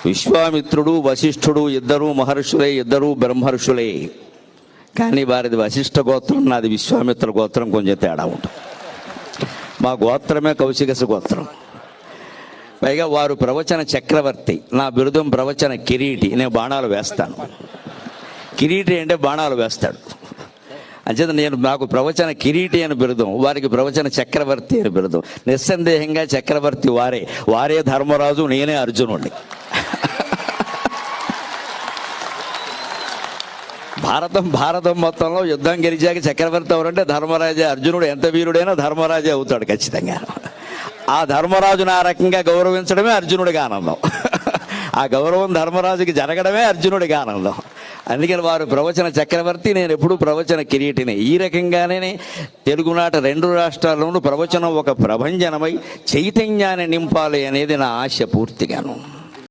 విశ్వామిత్రుడు వశిష్ఠుడు ఇద్దరు మహర్షులే, ఇద్దరు బ్రహ్మర్షులే. కానీ వారిది వశిష్ఠ గోత్రం, నాది విశ్వామిత్ర గోత్రం, కొంచెం తేడా ఉంటుంది. మా గోత్రమే కౌశికస గోత్రం. పైగా వారు ప్రవచన చక్రవర్తి, నా బిరుదం ప్రవచన కిరీటి. నేను బాణాలు వేస్తాను. కిరీటి అంటే బాణాలు వేస్తాడు. అంచేత నాకు ప్రవచన కిరీటి అని బిరుదం, వారికి ప్రవచన చక్రవర్తి అని బిరుదం. నిస్సందేహంగా చక్రవర్తి వారే ధర్మరాజు, నేనే అర్జునుడిని. భారతం మొత్తంలో యుద్ధం గెలిచాక చక్రవర్తి ఎవరంటే ధర్మరాజే. అర్జునుడు ఎంత వీరుడైనా ధర్మరాజే అవుతాడు ఖచ్చితంగా. ఆ ధర్మరాజును ఆ రకంగా గౌరవించడమే అర్జునుడిగా ఆనందం. ఆ గౌరవం ధర్మరాజుకి జరగడమే అర్జునుడిగా ఆనందం. అందుకని వారు ప్రవచన చక్రవర్తి, నేను ఎప్పుడూ ప్రవచన కిరీటిని. ఈ రకంగానే తెలుగునాట 2 రాష్ట్రాల్లోనూ ప్రవచనం ఒక ప్రభంజనమై చైతన్యాన్ని నింపాలి అనేది నా ఆశ పూర్తిగాను.